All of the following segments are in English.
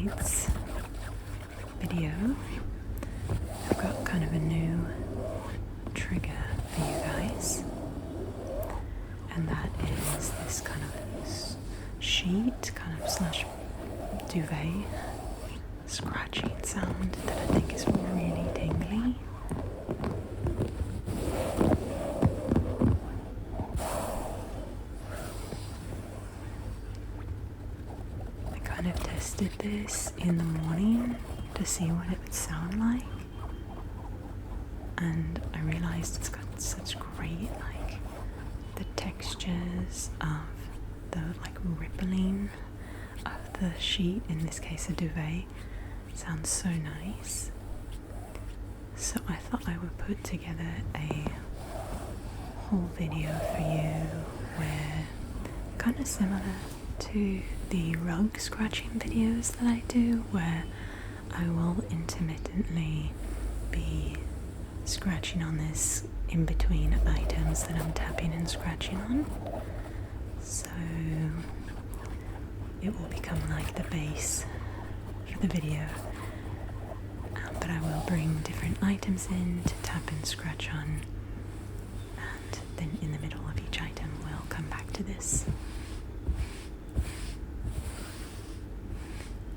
night's video, I've got kind of a new trigger for you guys, and that is this kind of sheet, kind of slash duvet scratching sound that I think is really tingly. I kind of tested this in the morning to see what it would sound like, and I realized it's got such great, like, the textures of the like rippling of the sheet, in this case a duvet, sounds so nice. So I thought I would put together a whole video for you where, kind of similar to the rug scratching videos that I do, where I will intermittently be scratching on this in between items that I'm tapping and scratching on. So it will become like the base for the video. But I will bring different items in to tap and scratch on, and then in the middle of each item we'll come back to this.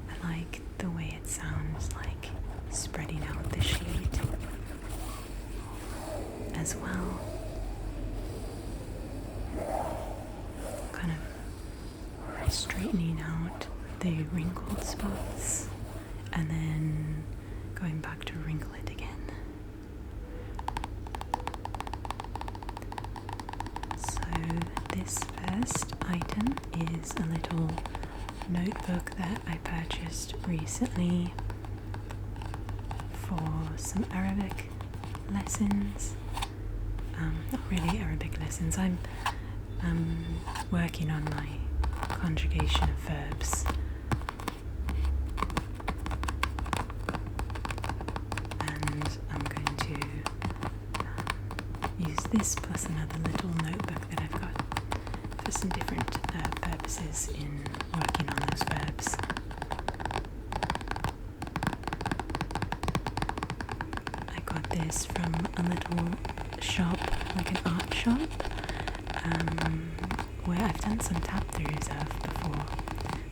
I like the way it sounds, like spreading out the sheet as well, kind of straightening out the wrinkled spots and then going back to wrinkle it again. So this first item is a little notebook that I purchased recently for some Arabic lessons. Not really Arabic lessons, I'm working on my conjugation of verbs. This plus another little notebook that I've got for some different purposes in working on those verbs. I got this from a little shop, like an art shop, where I've done some tap throughs of before.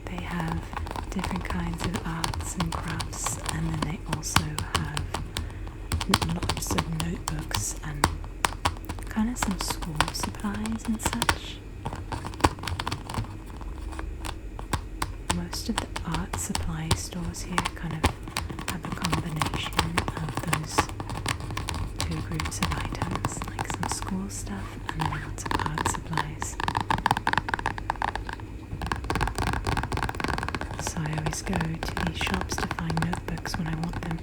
They have different kinds of arts and crafts, and then they also have lots of notebooks and kind of some school supplies and such. Most of the art supply stores here kind of have a combination of those two groups of items, like some school stuff and then lots of art supplies. So I always go to these shops to find notebooks when I want them.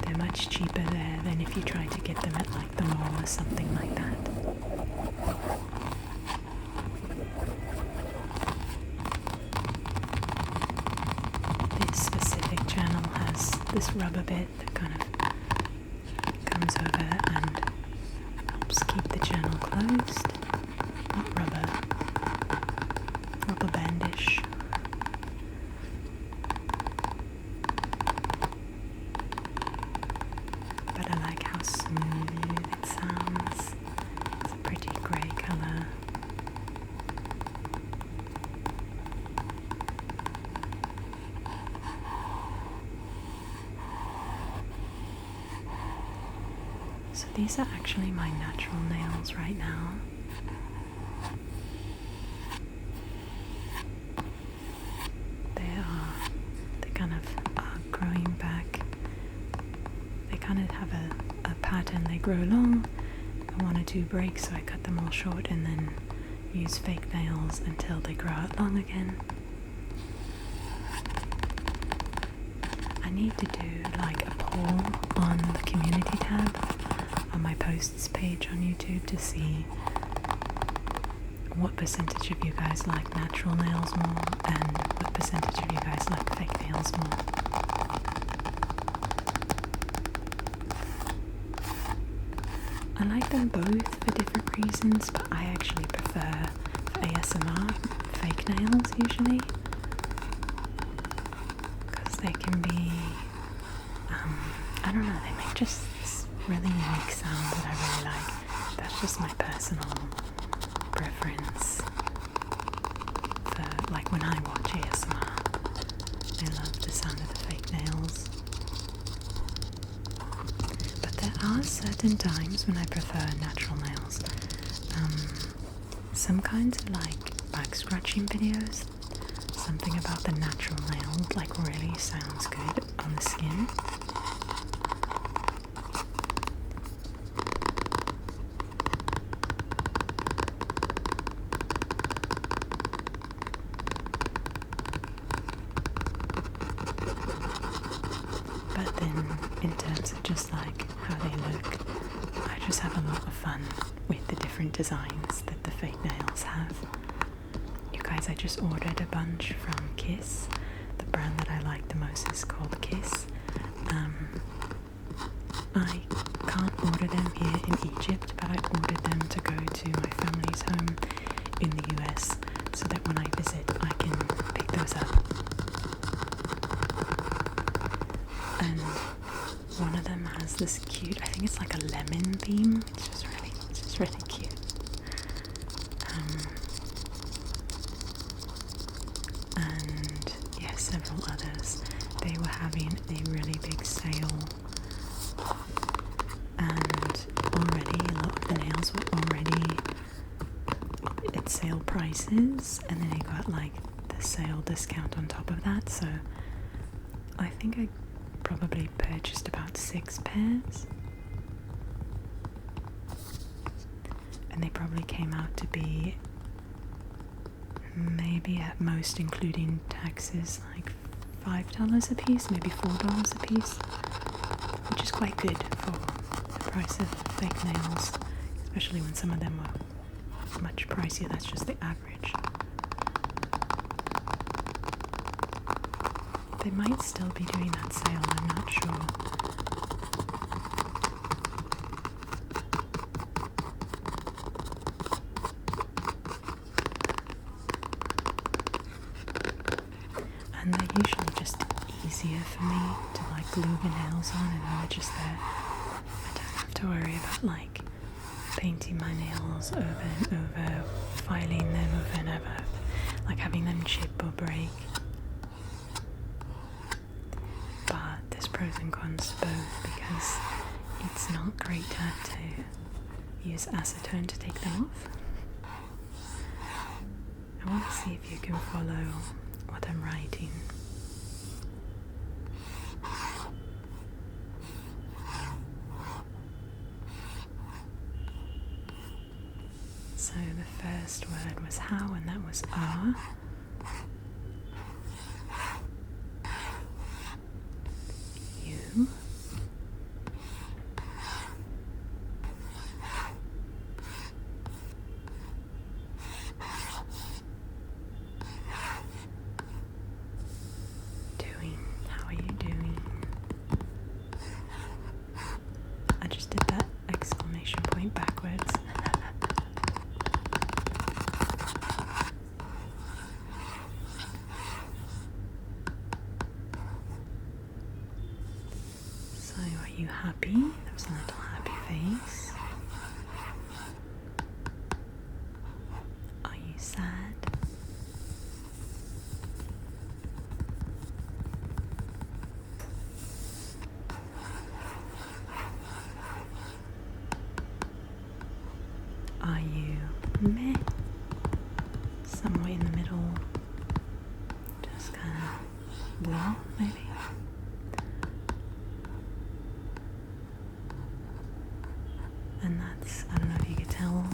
They're much cheaper there than if you try to get them at like the mall or something like that. This specific channel has this rubber bit that kind of comes over and helps keep the channel closed. Not rubber bandish. But I like how smooth it sounds. It's a pretty grey colour. So these are actually my natural nails right now. They kind of are growing back. They kind of have a pattern. They grow long. I wanted to break, so I cut them all short and then use fake nails until they grow out long again. I need to do like a poll on the community tab on my posts page on YouTube to see what percentage of you guys like natural nails more and what percentage of you guys like fake nails more. I like them both for different reasons, but I actually prefer for ASMR fake nails usually, because they can be, I don't know, they make just this really unique sound that I really like. That's just my personal preference for, like, when I watch ASMR, I love the sound of the fake nails. But there are certain times when I prefer natural nails. Some kinds of like back scratching videos, something about the natural nail like really sounds good on the skin. But then in terms of just like how they look, I just have a lot of fun with the different designs that the fake nails have. You guys, I just ordered a bunch from Kiss. The brand that I like the most is called Kiss. I can't order them here in Egypt, but I ordered them to go to my family's home in the US so that when I visit I can pick those up. And one of them has this cute, I think it's like a lemon theme. It's just really cute. And yeah, several others. They were having a really big sale, and already a lot of the nails were already at sale prices, and then they got like the sale discount on top of that. So I think I probably purchased about 6 pairs, and they probably came out to be maybe at most, including taxes, like $5 a piece, maybe $4 a piece, which is quite good for the price of fake nails, especially when some of them were much pricier. That's just the average. They might still be doing that sale, I'm not sure. And they're usually just easier for me to like glue the nails on, and they're just there. I don't have to worry about like painting my nails over and over, filing them over and over, like having them chip or break. But there's pros and cons to both, because it's not great to have to use acetone to take them off. I want to see if you can follow what I'm writing. So the first word was how, and that was are. You. Doing. How are you doing? I just did that exclamation point backwards. So, are you happy? That was a little happy face. Are you sad? Are you meh? Somewhere in the middle. Just kind of blah, maybe? And that's, I don't know if you could tell,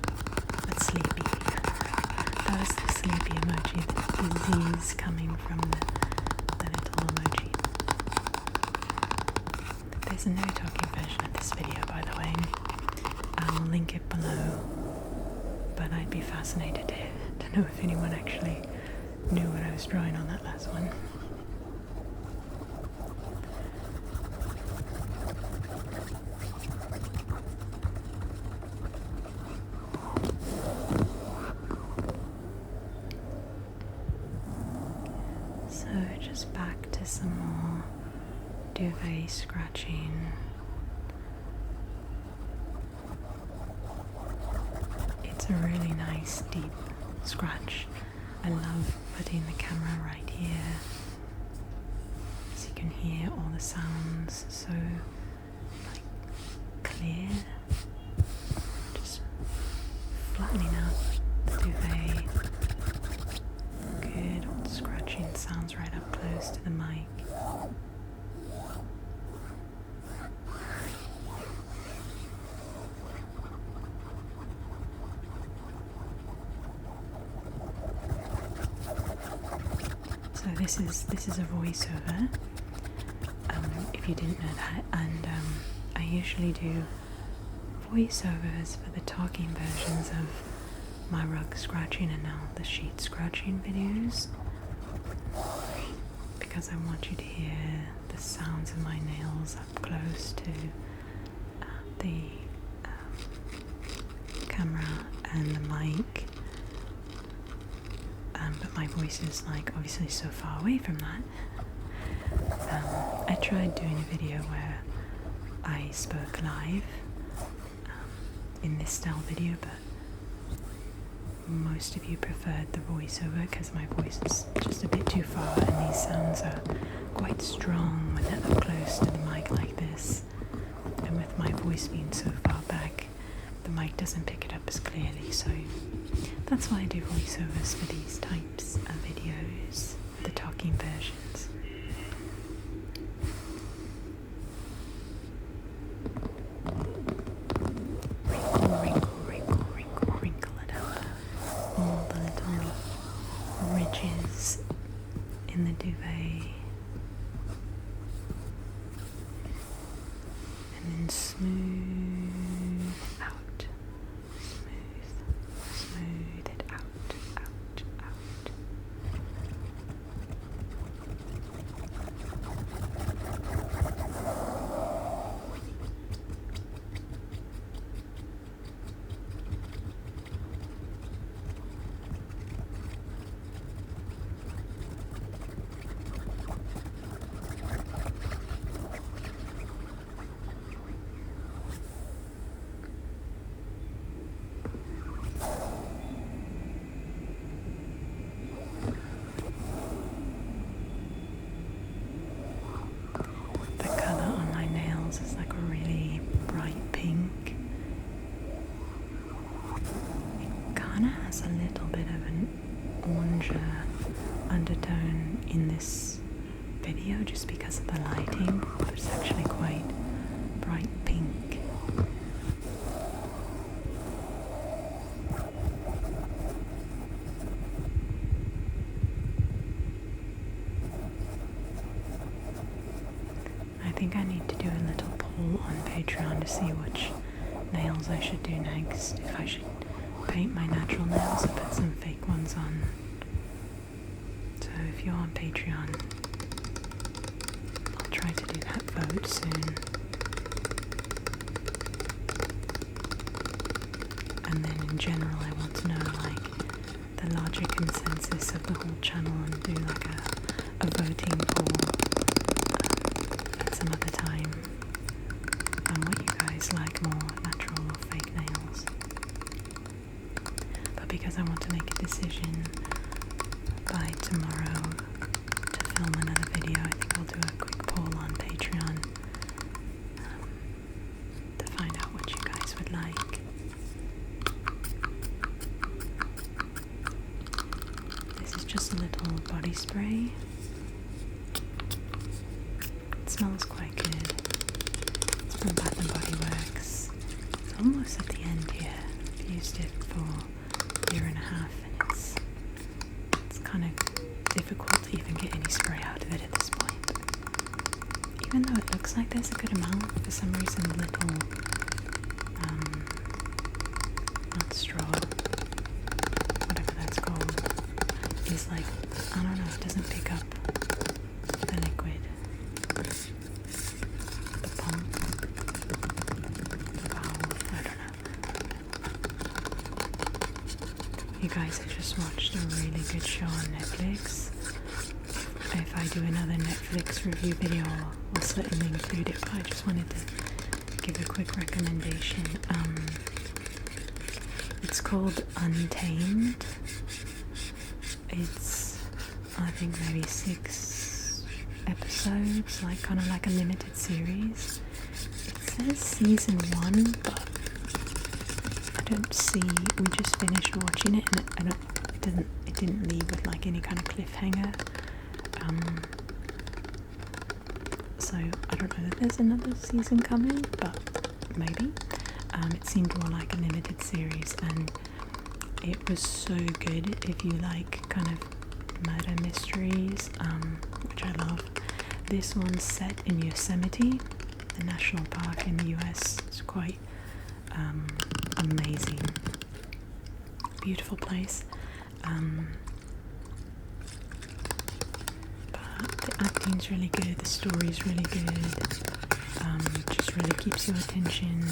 but sleepy. That was the sleepy emoji, the Z's coming from the little emoji. There's a no talking version of this video, by the way. I'll link it below, but I'd be fascinated to know if anyone actually knew what I was drawing on that last one. So just back to some duvet scratching. It's a really nice deep scratch. I love putting the camera right here so you can hear all the sounds so like clear. Just flattening out the duvet. Good, all the scratching sounds right up close to the mic. So this is a voiceover, if you didn't know that, and I usually do voiceovers for the talking versions of my rug scratching and now the sheet scratching videos, because I want you to hear the sounds of my nails up close to the camera and the mic. But my voice is like obviously so far away from that. I tried doing a video where I spoke live in this style video, but most of you preferred the voiceover because my voice is just a bit too far and these sounds are quite strong when they're up close to the mic like this. And with my voice being so far back, the mic doesn't pick it up as clearly, so that's why I do voiceovers for these types of videos, the talking versions. Wrinkle it up. All the little ridges in the duvet. And then smooth out. Smooth it out. Is like a really bright pink. It kind of has a little bit of an oranger undertone in this video just because of the lighting, but it's actually quite bright pink. I think I need to do a little poll on Patreon to see which nails I should do next. If I should paint my natural nails or put some fake ones on. So if you're on Patreon, I'll try to do that vote soon. And then in general I want to know like the larger consensus of the whole channel and do like a voting poll some other time on what you guys like more, natural or fake nails. But because I want to make a decision by tomorrow to film another video, I think I'll do a quick poll on Patreon to find out what you guys would like. This is just a little body spray. Smells quite good. It's from Bath and Body Works. It's almost at the end here. I've used it for a year and a half and it's kind of difficult to even get any spray out of it at this point. Even though it looks like there's a good amount, for some reason the little not straw, whatever that's called, is like, I don't know, it doesn't pick up the liquid. The pump, the valve, I don't know. You guys have just watched a really good show on Netflix. If I do another Netflix review video, or I'll certainly include it, but I just wanted to give a quick recommendation. It's called Untamed. It's, I think, maybe 6 episodes, like kind of like a limited series. It says season 1, but I don't see. We just finished watching it, and it didn't leave with like any kind of cliffhanger. So I don't know that there's another season coming, but maybe. It seemed more like a limited series, and it was so good if you like kind of murder mysteries, which I love. This one's set in Yosemite, the national park in the US. It's quite amazing, beautiful place. But the acting's really good, the story's really good. Just really keeps your attention.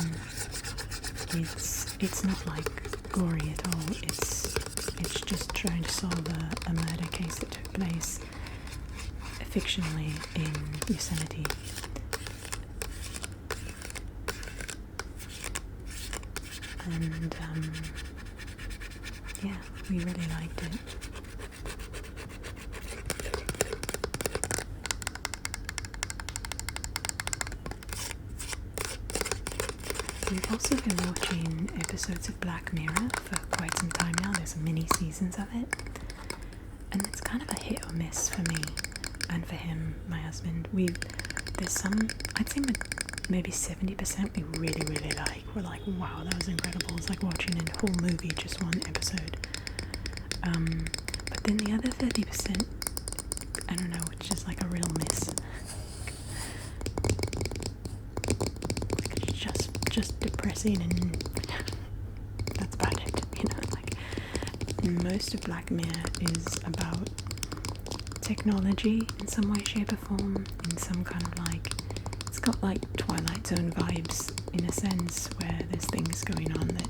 It's not like gory at all. It's just trying to solve a murder case that took place fictionally in Yosemite. And yeah, we really liked it. We've also been watching episodes of Black Mirror for quite some time now. There's mini seasons of it, and it's kind of a hit or miss for me and for him, my husband. There's some, I'd say maybe 70% we really, really like. We're like, wow, that was incredible. It's like watching a whole movie, just one episode. But then the other 30%, I don't know, it's just like a real miss. Just depressing, and that's about it, you know. Like, most of Black Mirror is about technology in some way, shape or form, in some kind of like, it's got like Twilight Zone vibes in a sense, where there's things going on that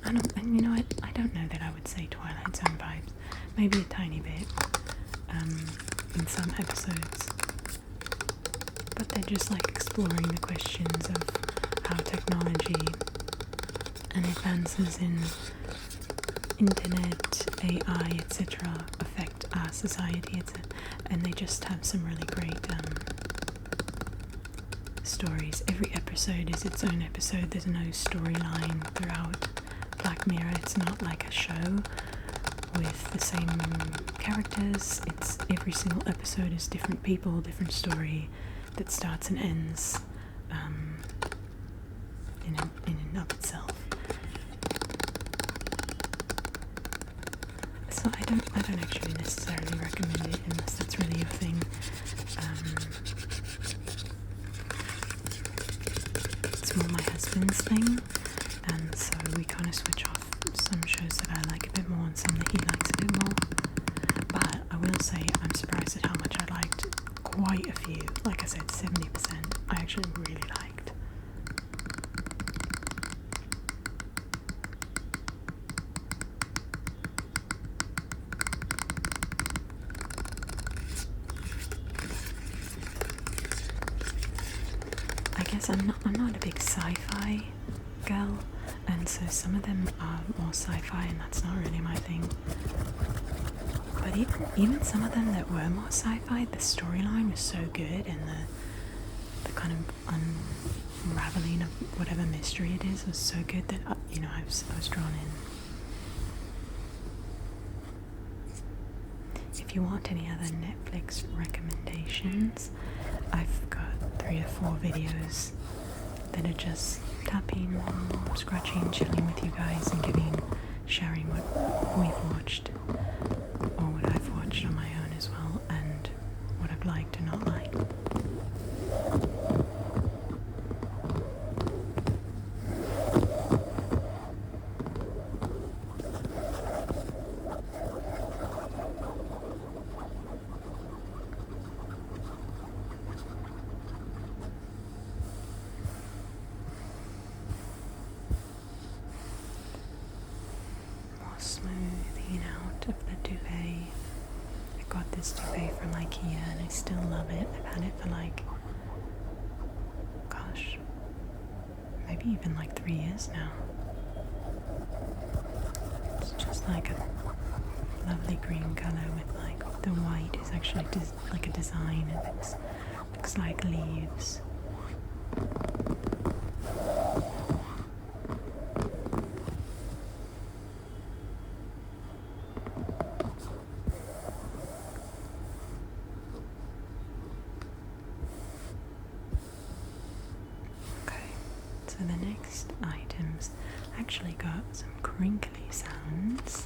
I don't know that I would say Twilight Zone vibes, maybe a tiny bit in some episodes. But they're just like exploring the questions of how technology and advances in internet, AI, etc. affect our society, and they just have some really great stories. Every episode is its own episode. There's no storyline throughout Black Mirror. It's not like a show with the same characters. It's every single episode is different people, different story that starts and ends in and of itself. So I don't actually necessarily recommend it unless that's really your thing. It's more my husband's thing, and so we kind of switch off some shows that I like a bit more and some that he likes a bit more. But I will say I'm surprised at how much I liked quite a few. Like I said, 70% I actually really liked. I guess I'm not a big sci-fi girl, and so some of them are more sci-fi, and that's not really my thing. But even some of them that were more sci-fi, the storyline was so good, and the kind of unraveling of whatever mystery it is was so good that I was drawn in. If you want any other Netflix recommendations, I've got 3 or 4 videos that are just tapping, scratching, chilling with you guys, and sharing what we've watched, or what I've watched on my own as well, and what I've liked and not liked. Smoothing out of the duvet. I got this duvet from IKEA and I still love it. I've had it for like, gosh, maybe even like 3 years now. It's just like a lovely green colour with like the white is actually like a design and it looks like leaves. So the next items actually got some crinkly sounds,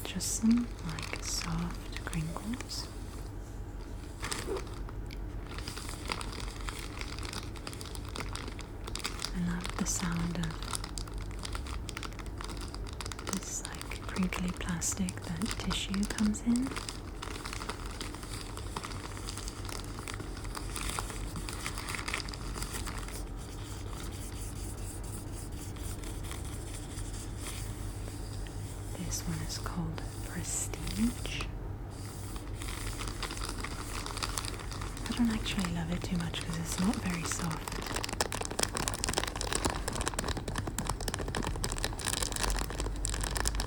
just some like soft crinkles. I love the sound of this like crinkly plastic that tissue comes in. This one is called Prestige. I don't actually love it too much because it's not very soft.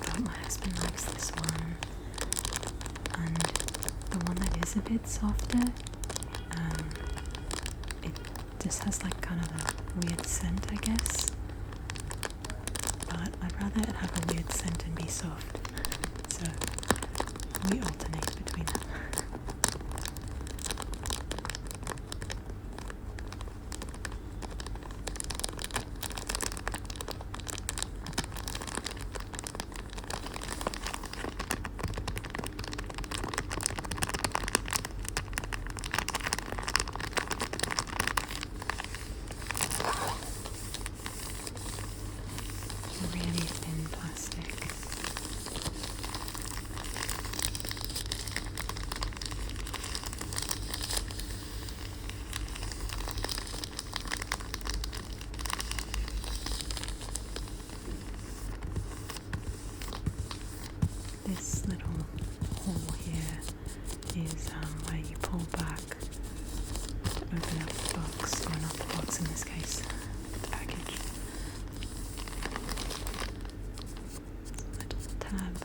But my husband likes this one. And the one that is a bit softer, it just has like kind of a weird scent, I guess. But I'd rather it have a weird scent and be soft, so we alternate between them. Really thin plastic. This little hole here is where you pull back to open up the box, or not the box in this case, the package. Little tab.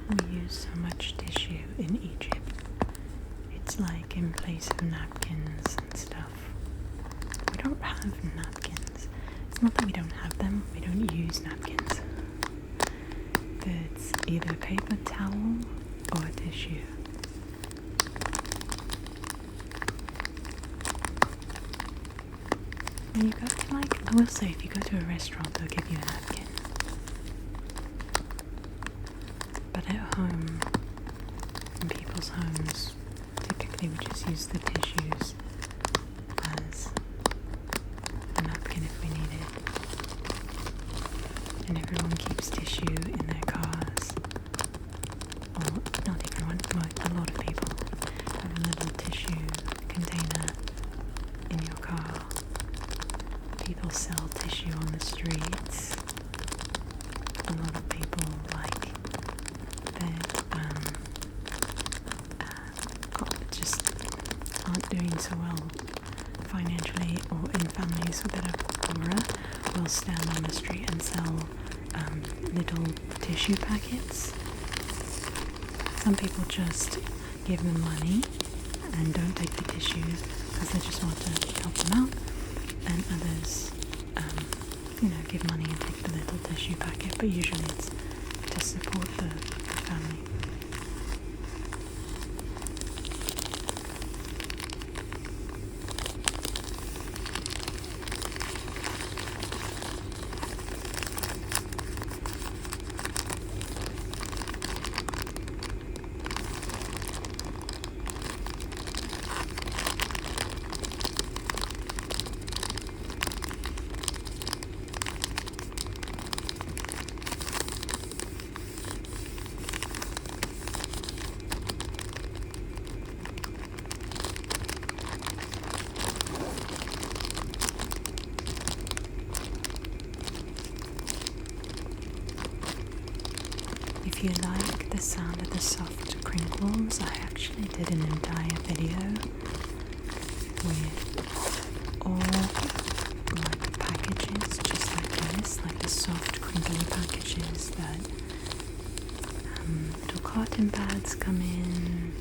We use so much tissue in Egypt. It's like in place of napkins and stuff. We don't have napkins. It's not that we don't have them, we don't use napkins. It's either paper towel or tissue. When you go to I will say if you go to a restaurant they'll give you a napkin. But at home, in people's homes, typically we just use the tissues as a napkin if we need it. And everyone keeps tissue in their cars. Or not everyone, but a lot of people have a little tissue container in your car. People sell tissue on the streets. A lot of people just aren't doing so well financially, or in families that are poorer, will stand on the street and sell little tissue packets. Some people just give them money and don't take the tissues because they just want to help them out, and others give money and take the little tissue packet, but usually it's to support the family. if you like the sound of the soft crinkles, I actually did an entire video with all like packages just like this, like the soft crinkly packages that little cotton pads come in,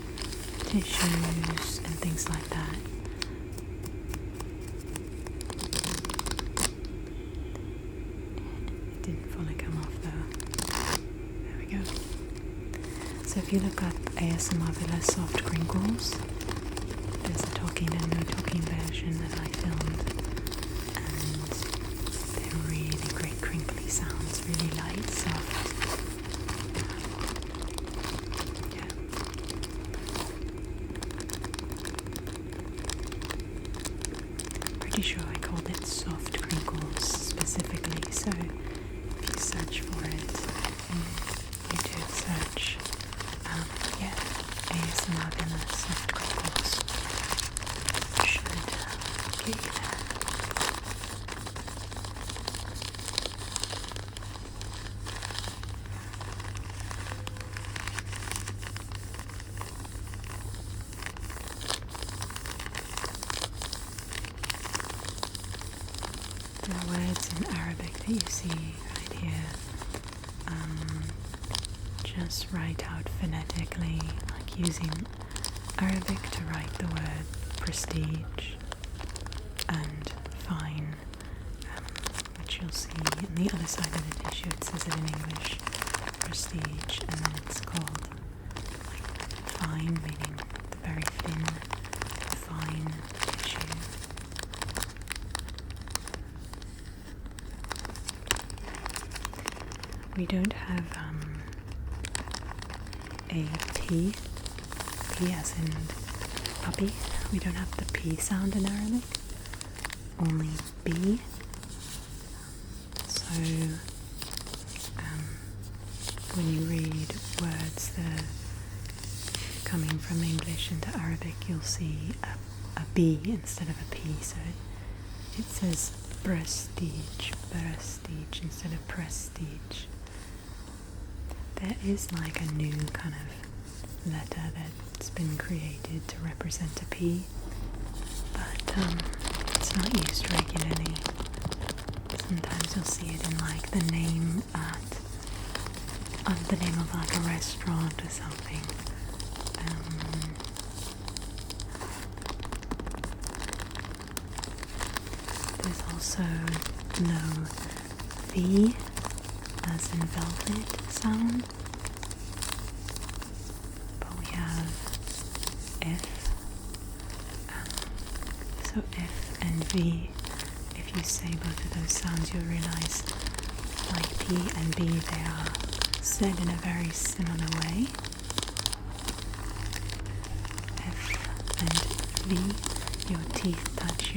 tissues and things like that. It didn't fully come off though. There we go. So if you look up ASMRVilla soft crinkles, there's a talking and no talking version that I filmed, and they're really great crinkly sounds, really light, soft. Yeah. Pretty sure I called it soft crinkles specifically, so if you search for it in YouTube search, yeah, ASMRVilla soft crinkles should get you there. The words in Arabic that you see right here, just write out phonetically, like using Arabic to write the word prestige and fine, which you'll see on the other side of the tissue. It says it in English, prestige, and then it's called like fine, meaning the very thin, fine tissue. We don't have a T as in puppy. We don't have the P sound in Arabic, only B. So when you read words that are coming from English into Arabic, you'll see a B instead of a P. So it says prestige, prestige instead of prestige. There is like a new kind of letter that's been created to represent a P, but it's not used regularly. Sometimes you'll see it in like the name the name of like a restaurant or something. There's also no V as in velvet sound, but we have F. So F and V, if you say both of those sounds, you'll realize like P and B, they are said in a very similar way. F and V, your teeth touch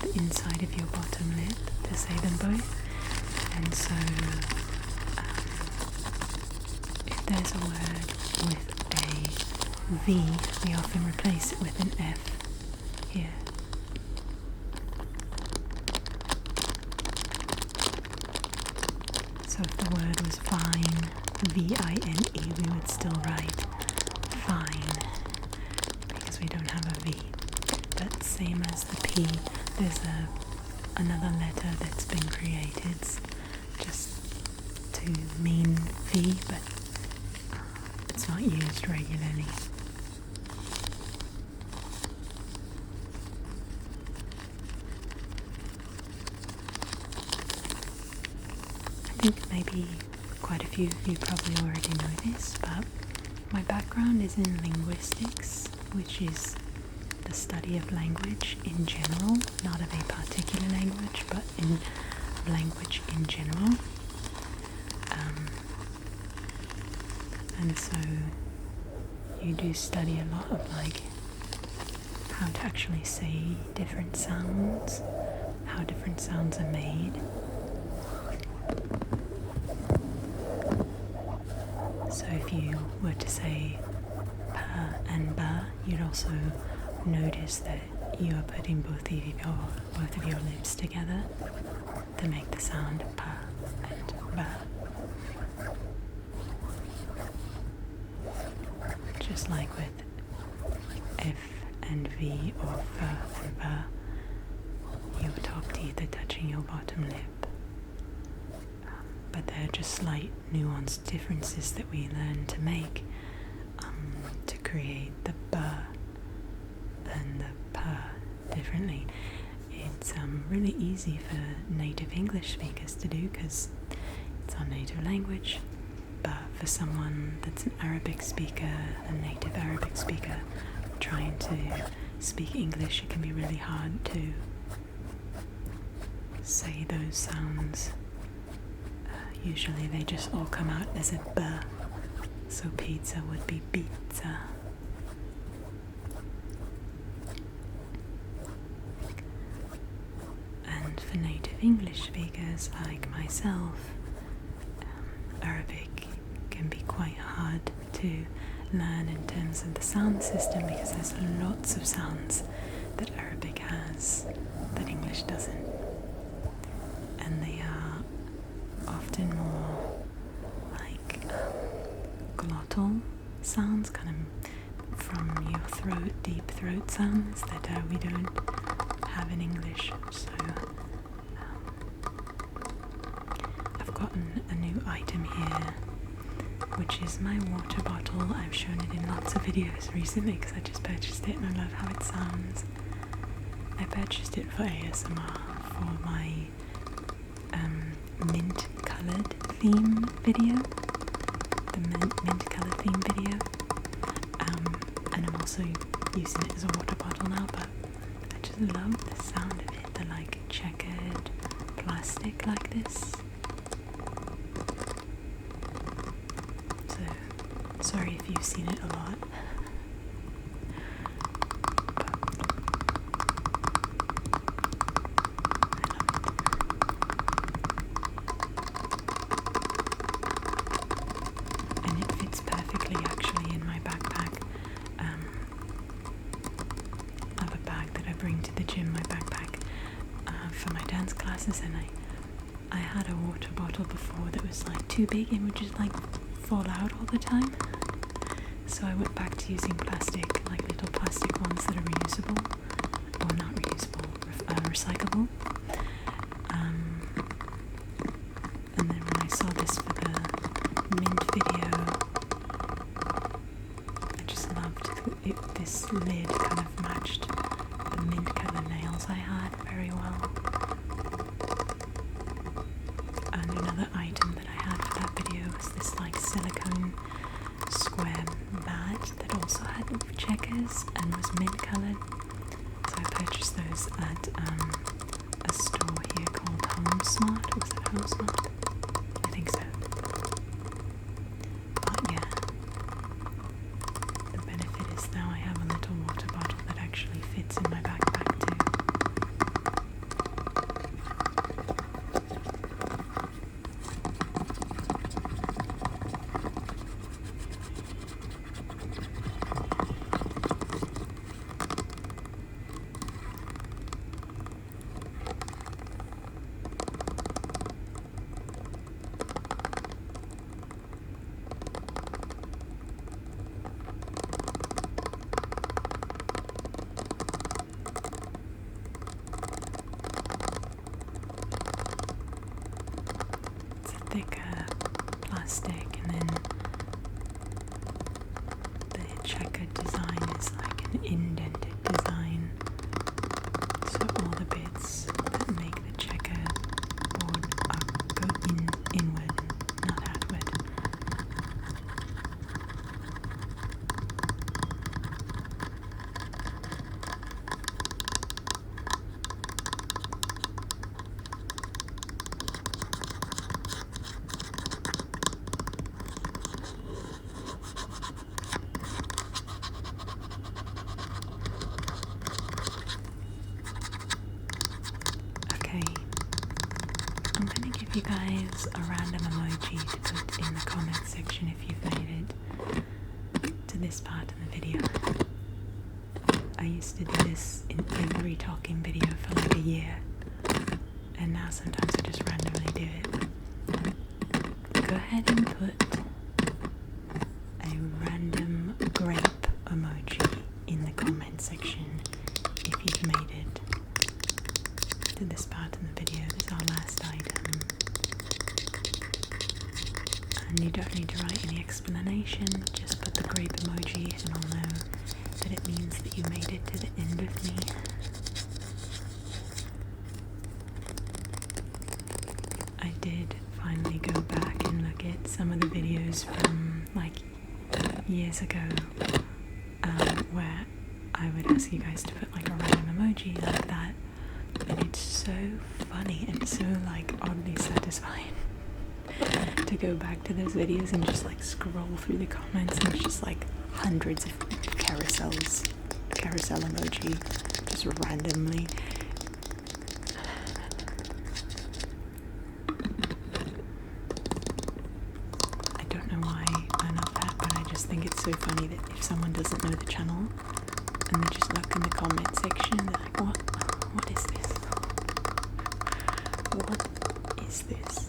the inside of your bottom lip to say them both, and so if there's a word with a V, we often replace it with an F here. So if the word was fine, V-I-N-E, we would still write fine, because we don't have a V. But same as the P, there's another letter that's been created just to mean V, but it's not used regularly. I think maybe quite a few of you probably already know this, but my background is in linguistics, which is the study of language in general, not of a particular language, but in language in general. And so you do study a lot of like how to actually say different sounds, how different sounds are made. So if you were to say pa and ba, you'd also notice that you are putting both of your lips together to make the sound pa and ba. like with F and V or F and B, your top teeth are touching your bottom lip. But they're just slight nuanced differences that we learn to make to create the B and the P differently. It's really easy for native English speakers to do because it's our native language, but for someone that's an Arabic speaker, a native Arabic speaker, trying to speak English, it can be really hard to say those sounds. Usually they just all come out as a B, so pizza would be pizza. And for native English speakers like myself, Arabic can be quite hard to learn in terms of the sound system because there's lots of sounds that Arabic has that English doesn't. And they are often more like glottal sounds, kind of from your throat, deep throat sounds that we don't have in English. So I've gotten a new item here, which is my water bottle. I've shown it in lots of videos recently because I just purchased it and I love how it sounds. I purchased it for ASMR for my mint coloured theme video, the mint coloured theme video, and I'm also using it as a water bottle now, but I just love the sound of it, the like checkered plastic like this. So sorry if you've seen it a lot. And I had a water bottle before that was like too big and would just like fall out all the time, so I went back to using plastic, like little plastic ones that are reusable, or not reusable, recyclable. And then when I saw this for the mint video, I just loved it. This lid kind of matched the mint colour nails I had very well. And another item that I had for that video was this like silicone square mat that also had checkers and was mint coloured. So I purchased those at a store here called Home Smart. Was it Home Smart? I think so. But yeah, the benefit is now I have a little water bottle that actually fits in my backpack too. Thicker plastic, and then the checkered design is like an indented design, so all the bits that make the checkerboard go inward, not outward. I'm going to give you guys a random emoji to put in the comment section if you've made it to this part of the video. I used to do this in every talking video for like a year, and now sometimes I just randomly do it. Go ahead and put a random grape section if you've made it to this part in the video. This is our last item. And you don't need to write any explanation, just put the grape emoji and I'll know that it means that you made it to the end with me. I did finally go back and look at some of the videos from like years ago where I would ask you guys to put like a random emoji like that, and it's so funny and so like oddly satisfying to go back to those videos and just like scroll through the comments, and it's just like hundreds of carousel emoji just randomly. I don't know why I love that, but I just think it's so funny that if someone doesn't know the channel and they just look in the comment section, they're like, what is this? What is this?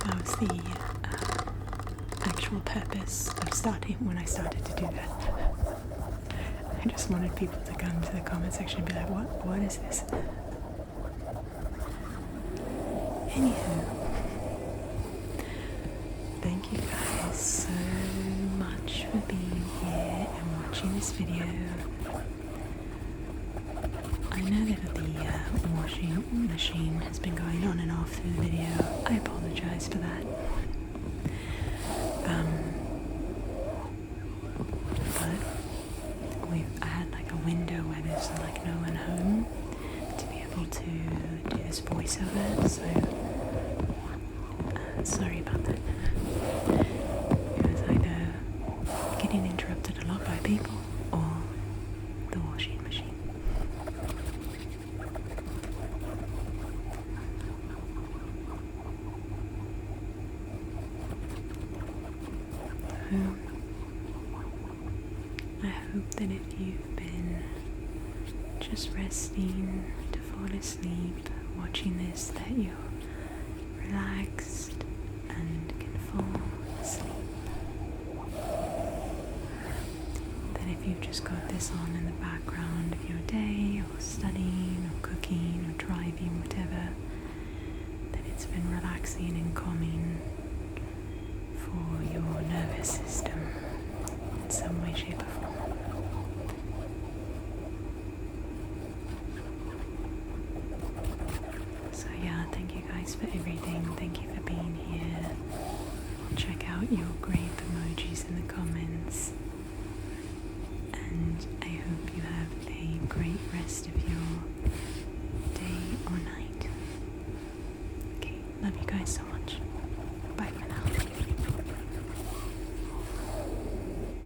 That was the actual purpose of starting when I started to do that. I just wanted people to come to the comment section and be like, what is this? Anywho, thank you guys so much for being here and watching this video. I know that the washing machine has been going on and off through the video. I apologize for that. But I had like a window where there's like no one home to be able to do this voiceover, so sorry about that. It was either getting interrupted a lot by people or the washing machine. I hope that if you've been just resting to fall asleep watching this, that you're relaxed and can fall asleep. That if you've just got this on in the background of your day, or studying, or cooking, or driving, whatever, that it's been relaxing and calming for your nervous system in some way, shape, or form. So yeah, thank you guys for everything. Thank you for being here. Check out your great emojis in the comments. And I hope you have a great rest of your day or night. Okay, love you guys so much.